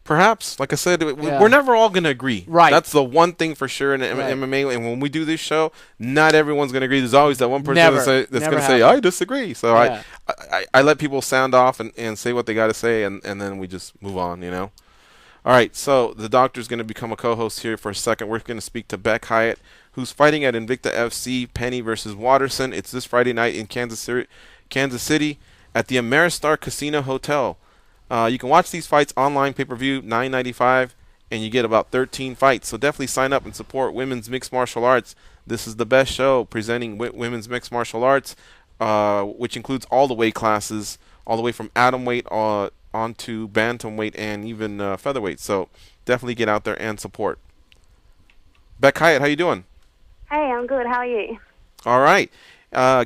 Perhaps, like I said, we're never all going to agree. Right. That's the one thing for sure in MMA. And when we do this show, not everyone's going to agree. There's always that one person that's going to say, I disagree. So I let people sound off and say what they got to say, and then we just move on, you know. All right, so the doctor's going to become a co-host here for a second. We're going to speak to Bec Hyatt, who's fighting at Invicta FC, Penny versus Watterson. It's this Friday night in Kansas City at the Ameristar Casino Hotel. You can watch these fights online, pay-per-view, $9.95, and you get about 13 fights. So definitely sign up and support women's mixed martial arts. This is the best show presenting women's mixed martial arts, which includes all the weight classes, all the way from atomweight on to bantamweight and even featherweight. So definitely get out there and support. Bec Hyatt, how you doing? Hey, I'm good. How are you? All right.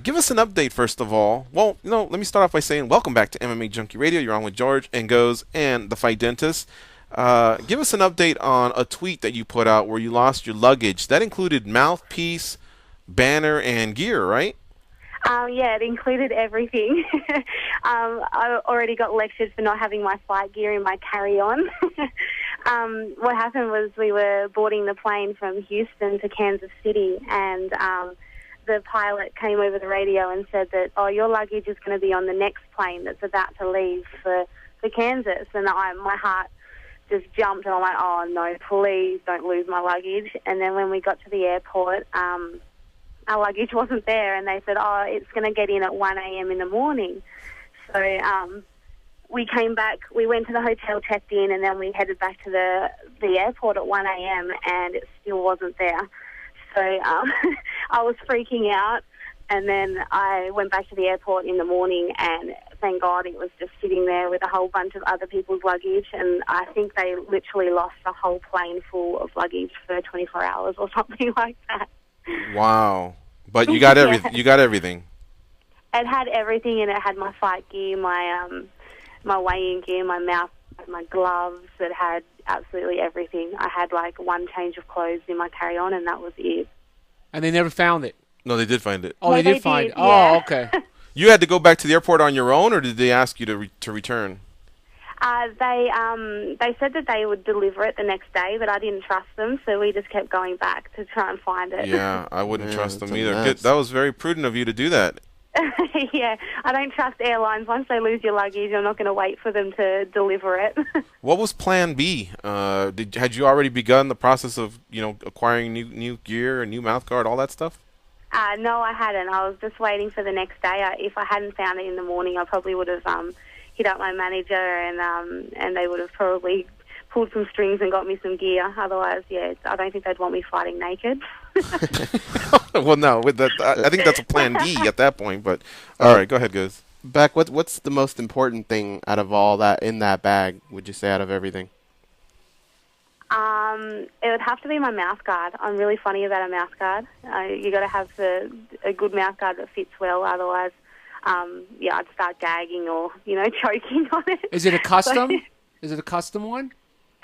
Give us an update, first of all. Well, let me start off by saying welcome back to MMAJunkie Radio. You're on with George and Goes and the Fight Dentist. Give us an update on a tweet that you put out where you lost your luggage. That included mouthpiece, banner, and gear, right? Yeah, it included everything. I already got lectured for not having my fight gear in my carry-on. What happened was we were boarding the plane from Houston to Kansas City, and the pilot came over the radio and said that, your luggage is going to be on the next plane that's about to leave for Kansas. And my heart just jumped, and I'm like, oh, no, please don't lose my luggage. And then when we got to the airport, our luggage wasn't there, and they said, it's going to get in at 1 a.m. in the morning. So we came back, we went to the hotel, checked in, and then we headed back to the airport at 1 a.m., and it still wasn't there. So I was freaking out, and then I went back to the airport in the morning, and thank God it was just sitting there with a whole bunch of other people's luggage, and I think they literally lost a whole plane full of luggage for 24 hours or something like that. Wow. But you got everything. You got everything. It had everything, and it had my fight gear, my weighing gear, my mouth, my gloves. It had absolutely everything. I had like one change of clothes in my carry-on, and that was it. And they never found it? No, they did find it. Oh, they did find it. Yeah. Oh, okay. You had to go back to the airport on your own, or did they ask you to return? They said that they would deliver it the next day, but I didn't trust them, so we just kept going back to try and find it. Yeah, I wouldn't trust them either. Good. That was very prudent of you to do that. Yeah, I don't trust airlines. Once they lose your luggage, I'm not going to wait for them to deliver it. What was Plan B? Had you already begun the process of acquiring new gear, a new mouthguard, all that stuff? No, I hadn't. I was just waiting for the next day. If I hadn't found it in the morning, I probably would have hit up my manager, and they would have probably pulled some strings and got me some gear. Otherwise, I don't think they'd want me fighting naked. Well, no, with that, I think that's a Plan B at that point. But all right, go ahead, guys. Bec, what's the most important thing out of all that in that bag? Would you say out of everything? It would have to be my mouth guard. I'm really funny about a mouth guard. You got to have a good mouth guard that fits well. Otherwise, I'd start gagging or choking on it. Is it a custom? Is it a custom one?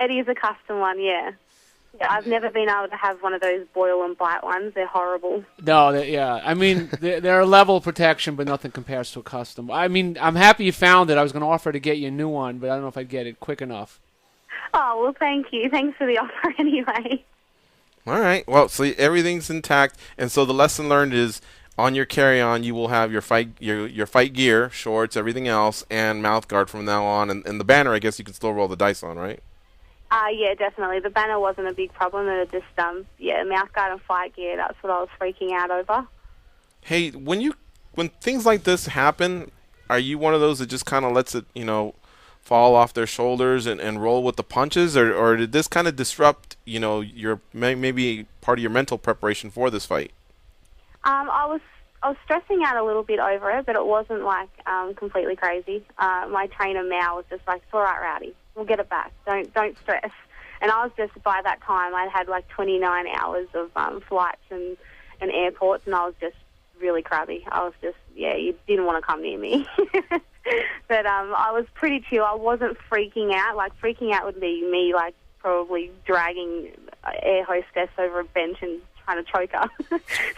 It is a custom one, yeah. Yeah, I've never been able to have one of those boil and bite ones. They're horrible. No, I mean, they're a level of protection, but nothing compares to a custom. I mean, I'm happy you found it. I was going to offer to get you a new one, but I don't know if I'd get it quick enough. Oh, well, thank you. Thanks for the offer anyway. All right. Well, so everything's intact, and so the lesson learned is on your carry-on you will have your fight gear, shorts, everything else, and mouth guard from now on. And the banner, I guess you can still roll the dice on, right? Yeah, definitely. The banner wasn't a big problem. It just, mouth guard and fight gear, that's what I was freaking out over. Hey, when things like this happen, are you one of those that just kind of lets it, fall off their shoulders and roll with the punches, or did this kind of disrupt, your maybe part of your mental preparation for this fight? I was stressing out a little bit over it, but it wasn't like completely crazy. My trainer Mao was just like, "It's all right, Rowdy. We'll get it back. Don't stress." And I was just, by that time, I'd had like 29 hours of flights and airports, and I was just really crabby. I was just, you didn't want to come near me. But I was pretty chill. I wasn't freaking out. Like, freaking out would be me, like, probably dragging air hostess over a bench and trying to choke her.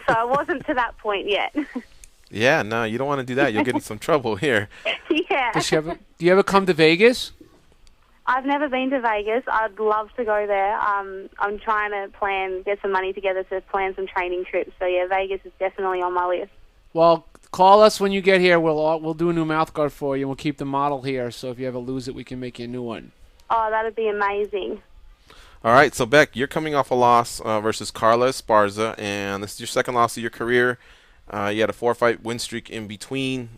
So I wasn't to that point yet. Yeah, no, you don't want to do that. You'll get in some trouble here. Yeah. Do you ever come to Vegas? I've never been to Vegas. I'd love to go there. I'm trying to get some money together to plan some training trips. So, yeah, Vegas is definitely on my list. Well, call us when you get here. We'll do a new mouthguard for you, and we'll keep the model here. So if you ever lose it, we can make you a new one. Oh, that'd be amazing. All right, so Bec, you're coming off a loss versus Carla Esparza, and this is your second loss of your career. You had a 4-fight win streak in between.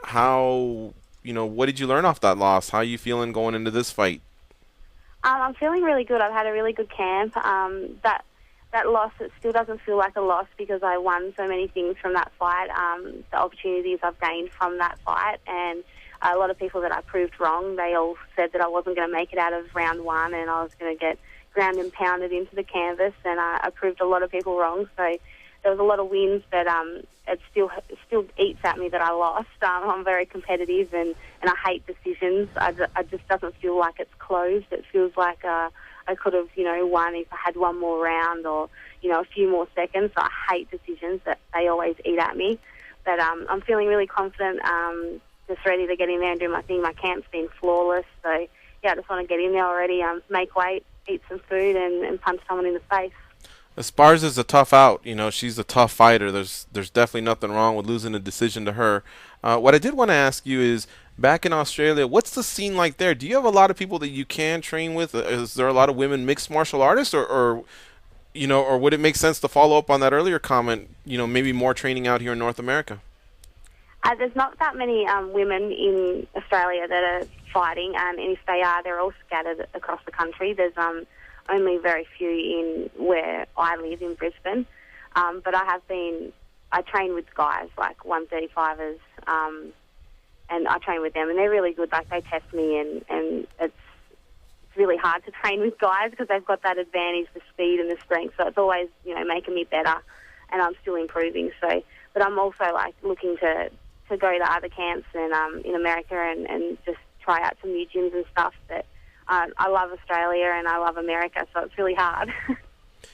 What did you learn off that loss? How are you feeling going into this fight? I'm feeling really good. I've had a really good camp. That loss, it still doesn't feel like a loss because I won so many things from that fight. The opportunities I've gained from that fight, and a lot of people that I proved wrong, they all said that I wasn't going to make it out of round one and I was going to get ground and pounded into the canvas, and I proved a lot of people wrong. So there was a lot of wins, but it still eats at me that I lost. I'm very competitive, and I hate decisions. I just doesn't feel like it's closed. It feels like I could have, won if I had one more round or, a few more seconds. So I hate decisions. That they always eat at me. But I'm feeling really confident, just ready to get in there and do my thing. My camp's been flawless. So, yeah, I just want to get in there already, make weight, eat some food, and punch someone in the face. Esparza's a tough out. She's a tough fighter. There's definitely nothing wrong with losing a decision to her. What I did want to ask you is, back in Australia, what's the scene like there? Do you have a lot of people that you can train with? Is there a lot of women mixed martial artists, or would it make sense to follow up on that earlier comment? Maybe more training out here in North America. There's not that many women in Australia that are fighting, and if they are, they're all scattered across the country. There's only very few in where I live in Brisbane. But I train with guys, like 135ers, and I train with them, and they're really good. Like, they test me, and it's really hard to train with guys because they've got that advantage, the speed and the strength. So it's always, making me better, and I'm still improving. So, but I'm also, looking to go to other camps and in America and just try out some new gyms and stuff. But I love Australia and I love America, so it's really hard.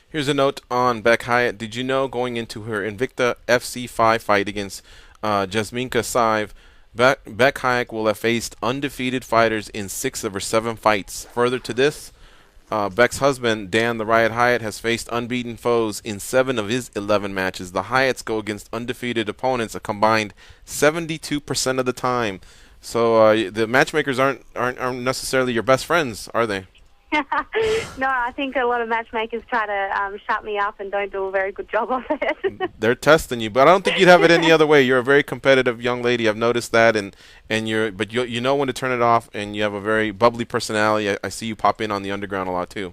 Here's a note on Bec Hyatt. Did you know, going into her Invicta FC5 fight against Jasminka Cive, Bec Hyatt will have faced undefeated fighters in 6 of her 7 fights. Further to this, Bec's husband, Dan the Riot Hyatt, has faced unbeaten foes in 7 of his 11 matches. The Hyatts go against undefeated opponents a combined 72% of the time. So the matchmakers aren't necessarily your best friends, are they? No, I think a lot of matchmakers try to shut me up and don't do a very good job of it. They're testing you, but I don't think you'd have it any other way. You're a very competitive young lady. I've noticed that, and you know when to turn it off, and you have a very bubbly personality. I see you pop in on the underground a lot too.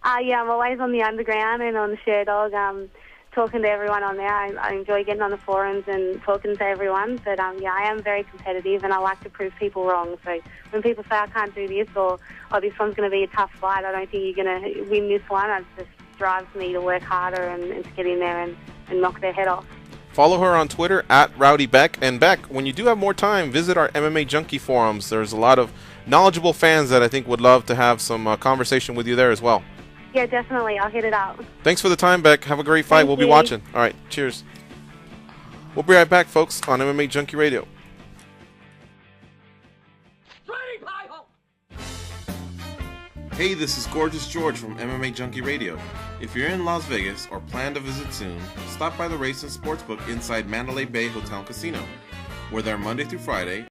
Yeah, I'm always on the underground and on the Share Dog, talking to everyone on there. I enjoy getting on the forums and talking to everyone. But yeah, I am very competitive, and I like to prove people wrong. So when people say I can't do this, or this one's going to be a tough fight, I don't think you're going to win this one. It just drives me to work harder and to get in there and knock their head off. Follow her on Twitter @RowdyBec. And Bec, when you do have more time, visit our MMAJunkie forums. There's a lot of knowledgeable fans that I think would love to have some conversation with you there as well. Yeah, definitely. I'll hit it up. Thanks for the time, Bec. Have a great fight. We'll be watching. All right. Cheers. We'll be right back, folks, on MMAJunkie Radio. Hey, this is Gorgeous George from MMAJunkie Radio. If you're in Las Vegas or plan to visit soon, stop by the Race and Sportsbook inside Mandalay Bay Hotel and Casino. We're there Monday through Friday,